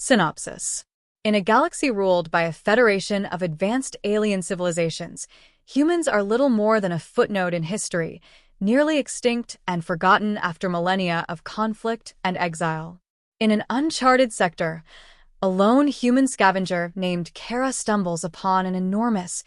Synopsis. In a galaxy ruled by a federation of advanced alien civilizations, humans are little more than a footnote in history, nearly extinct and forgotten after millennia of conflict and exile. In an uncharted sector, a lone human scavenger named Kara stumbles upon an enormous,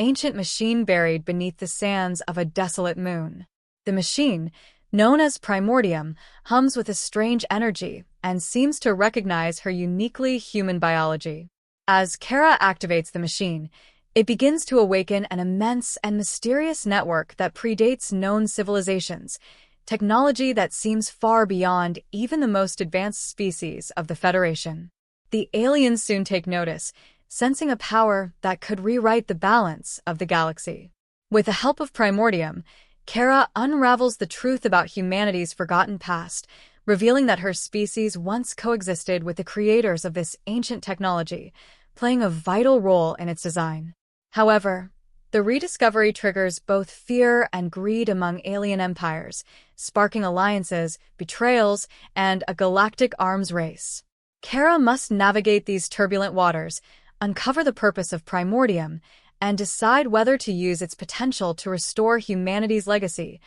ancient machine buried beneath the sands of a desolate moon. The machine, known as Primordium, hums with a strange energy and seems to recognize her uniquely human biology. As Kara activates the machine, it begins to awaken an immense and mysterious network that predates known civilizations, technology that seems far beyond even the most advanced species of the Federation. The aliens soon take notice, sensing a power that could rewrite the balance of the galaxy. With the help of Primordium, Kara unravels the truth about humanity's forgotten past, revealing that her species once coexisted with the creators of this ancient technology, playing a vital role in its design. However, the rediscovery triggers both fear and greed among alien empires, sparking alliances, betrayals, and a galactic arms race. Kara must navigate these turbulent waters, uncover the purpose of Primordium, and decide whether to use its potential to restore humanity's legacy,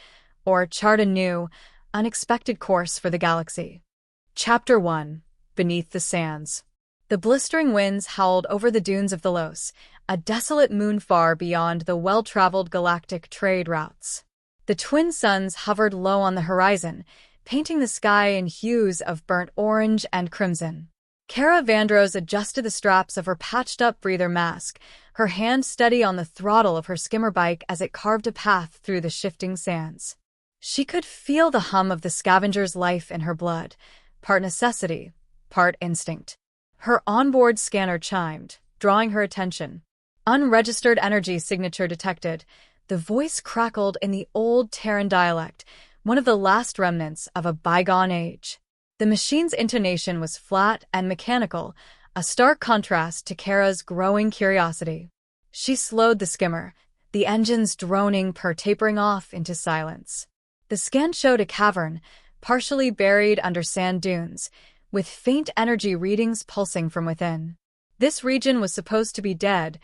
or chart a new, unexpected course for the galaxy. Chapter 1. Beneath the Sands. The blistering winds howled over the dunes of Thalos, a desolate moon far beyond the well-traveled galactic trade routes. The twin suns hovered low on the horizon, painting the sky in hues of burnt orange and crimson. Kara Vandross adjusted the straps of her patched-up breather mask, her hand steady on the throttle of her skimmer bike as it carved a path through the shifting sands. She could feel the hum of the scavenger's life in her blood, part necessity, part instinct. Her onboard scanner chimed, drawing her attention. Unregistered energy signature detected. The voice crackled in the old Terran dialect, one of the last remnants of a bygone age. The machine's intonation was flat and mechanical, a stark contrast to Kara's growing curiosity. She slowed the skimmer, the engine's droning purr tapering off into silence. The scan showed a cavern, partially buried under sand dunes, with faint energy readings pulsing from within. This region was supposed to be dead,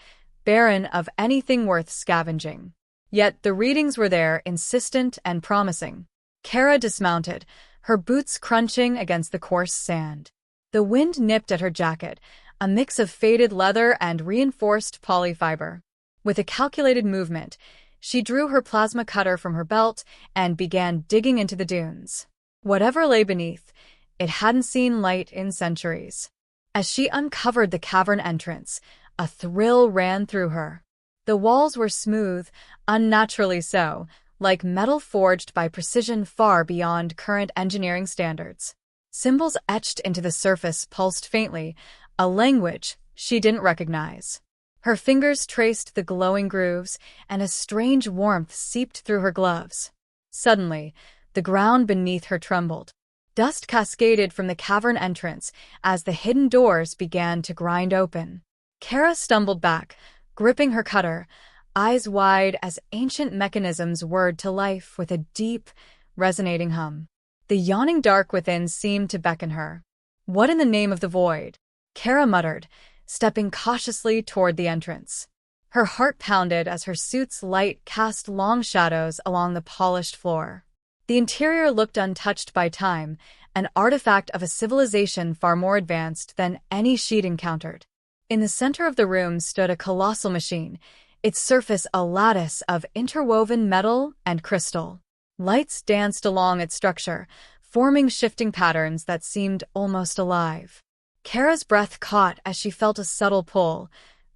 barren of anything worth scavenging. Yet the readings were there, insistent and promising. Kara dismounted, her boots crunching against the coarse sand. The wind nipped at her jacket, a mix of faded leather and reinforced polyfiber. With a calculated movement, she drew her plasma cutter from her belt and began digging into the dunes. Whatever lay beneath, it hadn't seen light in centuries. As she uncovered the cavern entrance, a thrill ran through her. The walls were smooth, unnaturally so, like metal forged by precision far beyond current engineering standards. Symbols etched into the surface pulsed faintly, a language she didn't recognize. Her fingers traced the glowing grooves, and a strange warmth seeped through her gloves. Suddenly, the ground beneath her trembled. Dust cascaded from the cavern entrance as the hidden doors began to grind open. Kara stumbled back, gripping her cutter, eyes wide as ancient mechanisms whirred to life with a deep, resonating hum. The yawning dark within seemed to beckon her. "What in the name of the void?" Kara muttered, stepping cautiously toward the entrance. Her heart pounded as her suit's light cast long shadows along the polished floor. The interior looked untouched by time, an artifact of a civilization far more advanced than any she'd encountered. In the center of the room stood a colossal machine, its surface a lattice of interwoven metal and crystal. Lights danced along its structure, forming shifting patterns that seemed almost alive. Kara's breath caught as she felt a subtle pull,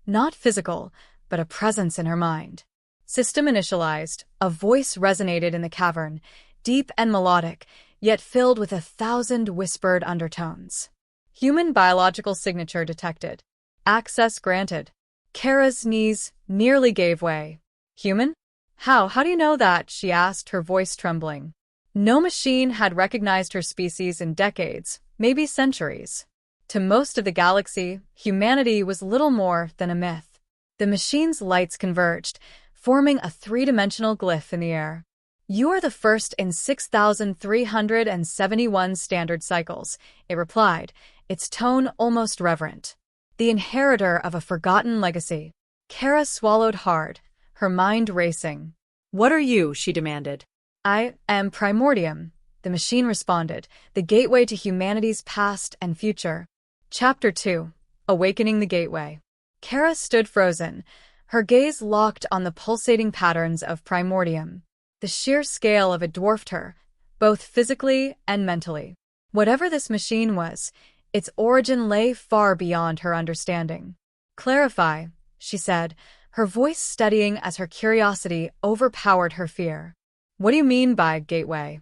not physical, but a presence in her mind. System initialized, a voice resonated in the cavern, deep and melodic, yet filled with 1,000 whispered undertones. Human biological signature detected. Access granted. Kara's knees nearly gave way. Human? How do you know that? She asked, her voice trembling. No machine had recognized her species in decades, maybe centuries. To most of the galaxy, humanity was little more than a myth. The machine's lights converged, forming a three-dimensional glyph in the air. "You are the first in 6,371 standard cycles," it replied, its tone almost reverent. The inheritor of a forgotten legacy. Kara swallowed hard, her mind racing. "What are you?" she demanded. "I am Primordium," the machine responded, "the gateway to humanity's past and future." Chapter 2. Awakening the Gateway. Kara stood frozen, her gaze locked on the pulsating patterns of Primordium. The sheer scale of it dwarfed her, both physically and mentally. Whatever this machine was, its origin lay far beyond her understanding. "Clarify," she said, her voice steadying as her curiosity overpowered her fear. "What do you mean by gateway?"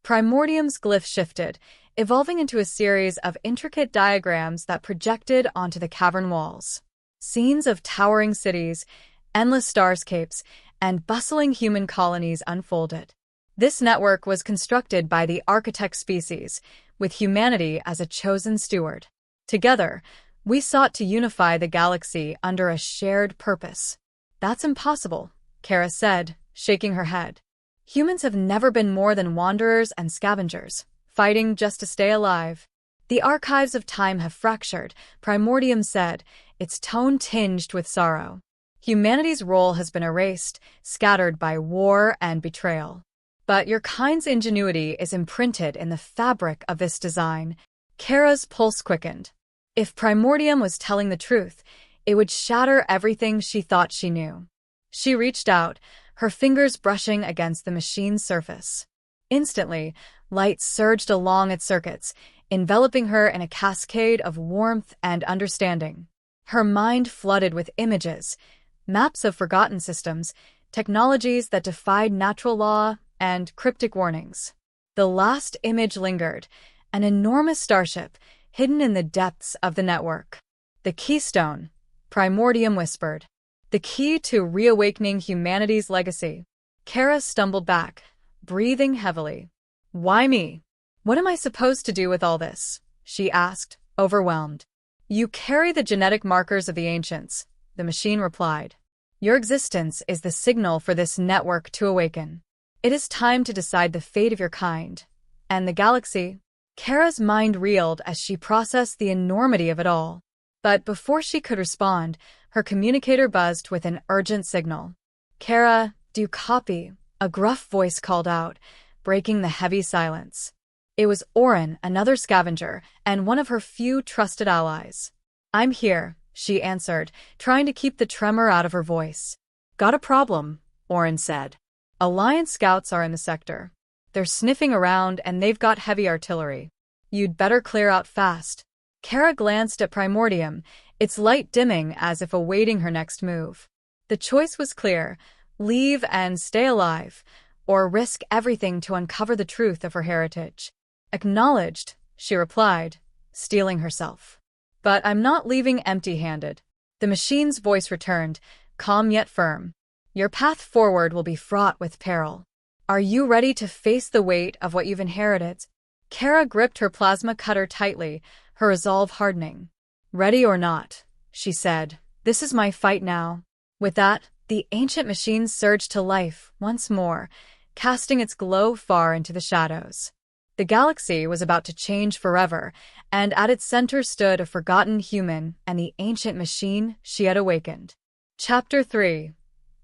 Primordium's glyph shifted, evolving into a series of intricate diagrams that projected onto the cavern walls. Scenes of towering cities, endless starscapes, and bustling human colonies unfolded. This network was constructed by the architect species, with humanity as a chosen steward. Together, we sought to unify the galaxy under a shared purpose. "That's impossible," Kara said, shaking her head. "Humans have never been more than wanderers and scavengers, fighting just to stay alive." "The archives of time have fractured," Primordium said, its tone tinged with sorrow. "Humanity's role has been erased, scattered by war and betrayal. But your kind's ingenuity is imprinted in the fabric of this design." Kara's pulse quickened. If Primordium was telling the truth, it would shatter everything she thought she knew. She reached out, her fingers brushing against the machine's surface. Instantly, light surged along its circuits, enveloping her in a cascade of warmth and understanding. Her mind flooded with images, maps of forgotten systems, technologies that defied natural law, and cryptic warnings. The last image lingered, an enormous starship, hidden in the depths of the network. "The keystone," Primordium whispered. "The key to reawakening humanity's legacy." Kara stumbled back, breathing heavily. "Why me? What am I supposed to do with all this?" she asked, overwhelmed. "You carry the genetic markers of the ancients," the machine replied. "Your existence is the signal for this network to awaken. It is time to decide the fate of your kind. And the galaxy." Kara's mind reeled as she processed the enormity of it all. But before she could respond, her communicator buzzed with an urgent signal. "Kara, do you copy?" a gruff voice called out, breaking the heavy silence. It was Orin, another scavenger, and one of her few trusted allies. "I'm here," she answered, trying to keep the tremor out of her voice. "Got a problem," Orin said. "Alliance scouts are in the sector. They're sniffing around and they've got heavy artillery. You'd better clear out fast." Kara glanced at Primordium, its light dimming as if awaiting her next move. The choice was clear: leave and stay alive, or risk everything to uncover the truth of her heritage. "Acknowledged," she replied, steeling herself. "But I'm not leaving empty-handed." The machine's voice returned, calm yet firm. "Your path forward will be fraught with peril. Are you ready to face the weight of what you've inherited?" Kara gripped her plasma cutter tightly, her resolve hardening. "Ready or not," she said, "this is my fight now." With that, the ancient machine surged to life once more, casting its glow far into the shadows. The galaxy was about to change forever, and at its center stood a forgotten human and the ancient machine she had awakened. Chapter 3.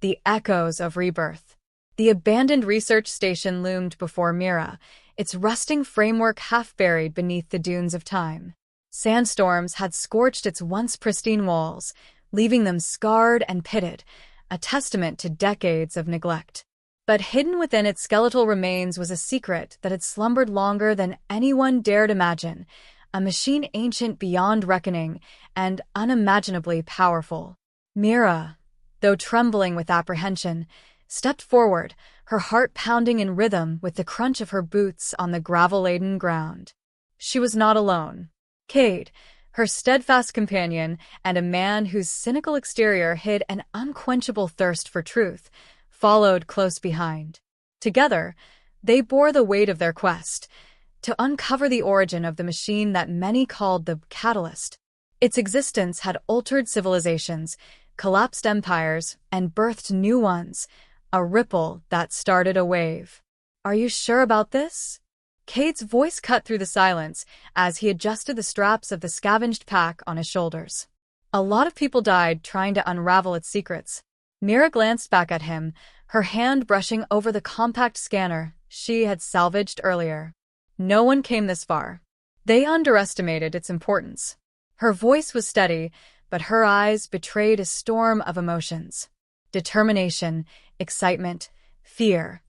The Echoes of Rebirth. The abandoned research station loomed before Mira, its rusting framework half buried beneath the dunes of time. Sandstorms had scorched its once pristine walls, leaving them scarred and pitted, a testament to decades of neglect. But hidden within its skeletal remains was a secret that had slumbered longer than anyone dared imagine, a machine ancient beyond reckoning and unimaginably powerful. Mira, though trembling with apprehension, stepped forward, her heart pounding in rhythm with the crunch of her boots on the gravel-laden ground. She was not alone. Cade, her steadfast companion and a man whose cynical exterior hid an unquenchable thirst for truth, followed close behind. Together, they bore the weight of their quest, to uncover the origin of the machine that many called the Catalyst. Its existence had altered civilizations, collapsed empires, and birthed new ones, a ripple that started a wave. "Are you sure about this?" Cade's voice cut through the silence as he adjusted the straps of the scavenged pack on his shoulders. A lot of people died trying to unravel its secrets. Mira glanced back at him, her hand brushing over the compact scanner she had salvaged earlier. No one came this far. They underestimated its importance. Her voice was steady, but her eyes betrayed a storm of emotions. Determination, excitement, fear.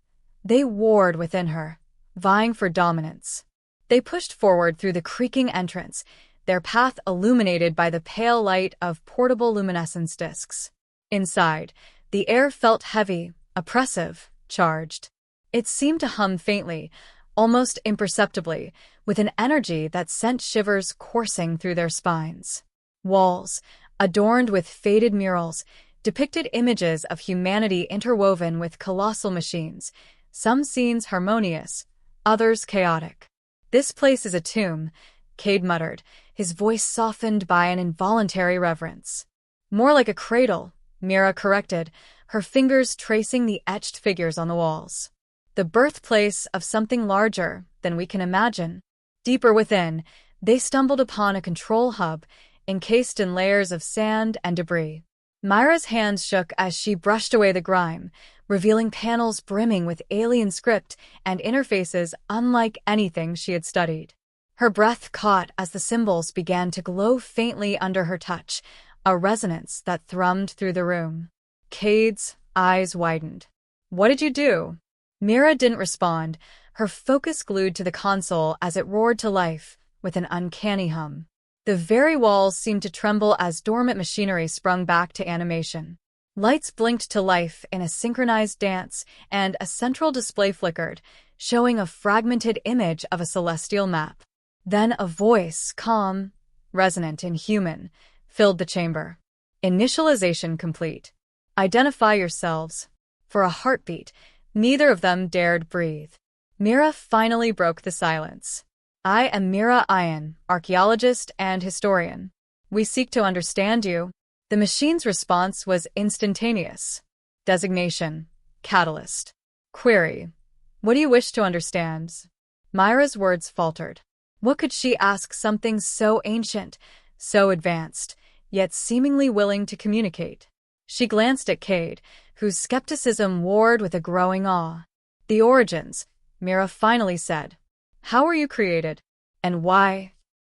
They warred within her, vying for dominance. They pushed forward through the creaking entrance, their path illuminated by the pale light of portable luminescence discs. Inside, the air felt heavy, oppressive, charged. It seemed to hum faintly, almost imperceptibly, with an energy that sent shivers coursing through their spines. Walls, adorned with faded murals, depicted images of humanity interwoven with colossal machines, some scenes harmonious, others chaotic. "This place is a tomb," Cade muttered, his voice softened by an involuntary reverence. "More like a cradle," Mira corrected, her fingers tracing the etched figures on the walls. "The birthplace of something larger than we can imagine." Deeper within, they stumbled upon a control hub, encased in layers of sand and debris. Myra's hands shook as she brushed away the grime, revealing panels brimming with alien script and interfaces unlike anything she had studied. Her breath caught as the symbols began to glow faintly under her touch, a resonance that thrummed through the room. Cade's eyes widened. "What did you do?" Mira didn't respond, her focus glued to the console as it roared to life, with an uncanny hum. The very walls seemed to tremble as dormant machinery sprung back to animation. Lights blinked to life in a synchronized dance, and a central display flickered, showing a fragmented image of a celestial map. Then a voice, calm, resonant, and human, filled the chamber. "Initialization complete. Identify yourselves." For a heartbeat, neither of them dared breathe. Mira finally broke the silence. "I am Mira Ian, archaeologist and historian. We seek to understand you." The machine's response was instantaneous. Designation: Catalyst. Query: What do you wish to understand? Myra's words faltered. What could she ask something so ancient, so advanced, yet seemingly willing to communicate? She glanced at Cade, whose skepticism warred with a growing awe. "The origins," Mira finally said. "How were you created? And why?"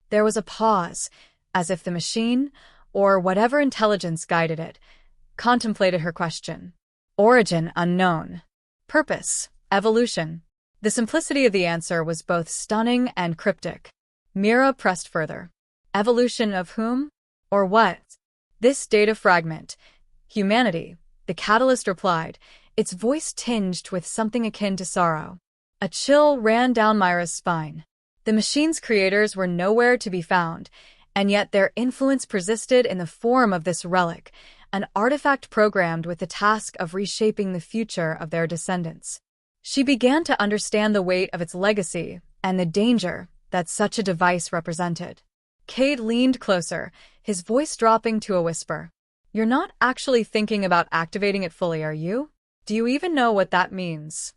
There was a pause, as if the machine, or whatever intelligence guided it, contemplated her question. Origin unknown. Purpose: evolution. The simplicity of the answer was both stunning and cryptic. Mira pressed further. Evolution of whom? Or what? This data fragment. Humanity, the catalyst replied, its voice tinged with something akin to sorrow. A chill ran down Myra's spine. The machine's creators were nowhere to be found, and yet their influence persisted in the form of this relic, an artifact programmed with the task of reshaping the future of their descendants. She began to understand the weight of its legacy and the danger that such a device represented. Cade leaned closer, his voice dropping to a whisper. "You're not actually thinking about activating it fully, are you? Do you even know what that means?"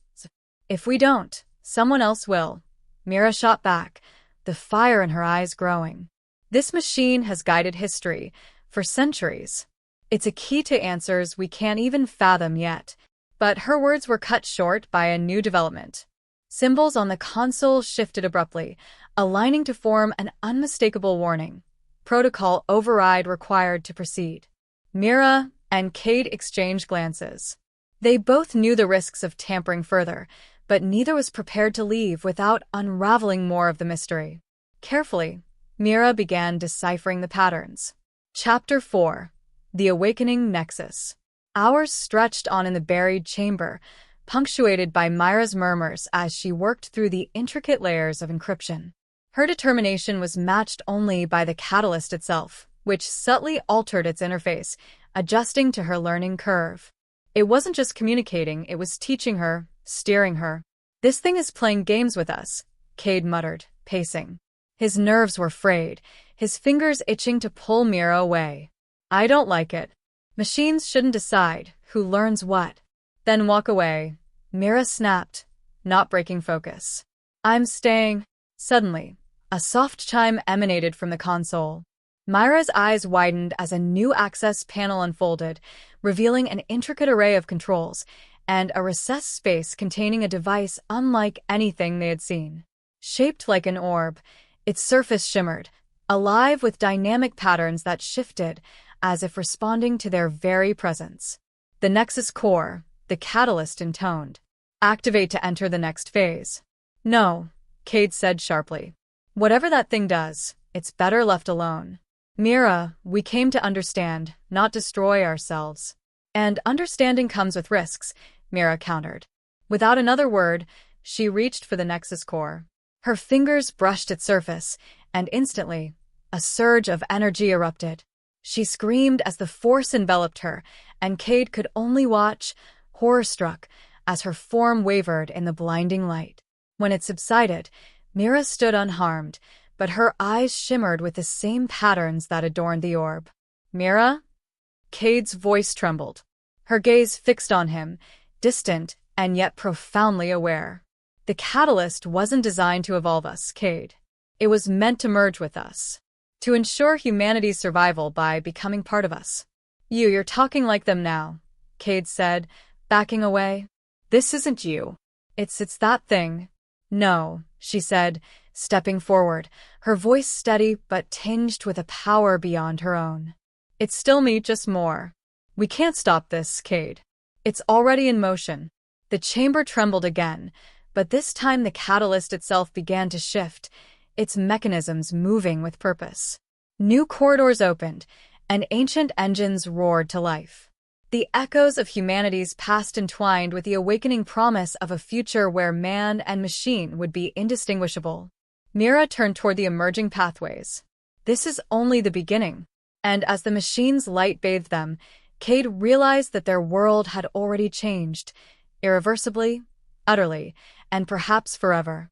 "If we don't, someone else will," Mira shot back, the fire in her eyes growing. "This machine has guided history for centuries. It's a key to answers we can't even fathom yet." But her words were cut short by a new development. Symbols on the console shifted abruptly, aligning to form an unmistakable warning. Protocol override required to proceed. Mira and Cade exchanged glances. They both knew the risks of tampering further, but neither was prepared to leave without unraveling more of the mystery. Carefully, Mira began deciphering the patterns. Chapter 4: The Awakening Nexus. Hours stretched on in the buried chamber, punctuated by Myra's murmurs as she worked through the intricate layers of encryption. Her determination was matched only by the catalyst itself, which subtly altered its interface, adjusting to her learning curve. It wasn't just communicating, it was teaching her, steering her. "This thing is playing games with us," Cade muttered, pacing. His nerves were frayed, his fingers itching to pull Mira away. "I don't like it. Machines shouldn't decide who learns what." "Then walk away," Mira snapped, not breaking focus. I'm staying. Suddenly, a soft chime emanated from the console. Myra's eyes widened as a new access panel unfolded, revealing an intricate array of controls and a recessed space containing a device unlike anything they had seen. Shaped like an orb, its surface shimmered, alive with dynamic patterns that shifted as if responding to their very presence. The Nexus core, the catalyst intoned. Activate to enter the next phase. No, Cade said sharply. Whatever that thing does, it's better left alone. Mira, we came to understand, not destroy ourselves. And understanding comes with risks, Mira countered. Without another word, she reached for the Nexus core. Her fingers brushed its surface, and instantly, a surge of energy erupted. She screamed as the force enveloped her, and Cade could only watch, horror-struck, as her form wavered in the blinding light. When it subsided, Mira stood unharmed, but her eyes shimmered with the same patterns that adorned the orb. Mira? Cade's voice trembled. Her gaze fixed on him, distant and yet profoundly aware. The catalyst wasn't designed to evolve us, Cade. It was meant to merge with us. To ensure humanity's survival by becoming part of us. You're talking like them now, Cade said, backing away. This isn't you. It's that thing. No, she said, stepping forward, her voice steady but tinged with a power beyond her own. It's still me, just more. We can't stop this, Cade. It's already in motion. The chamber trembled again, but this time the catalyst itself began to shift, its mechanisms moving with purpose. New corridors opened, and ancient engines roared to life. The echoes of humanity's past entwined with the awakening promise of a future where man and machine would be indistinguishable. Mira turned toward the emerging pathways. This is only the beginning. And as the machine's light bathed them, Cade realized that their world had already changed, irreversibly, utterly, and perhaps forever.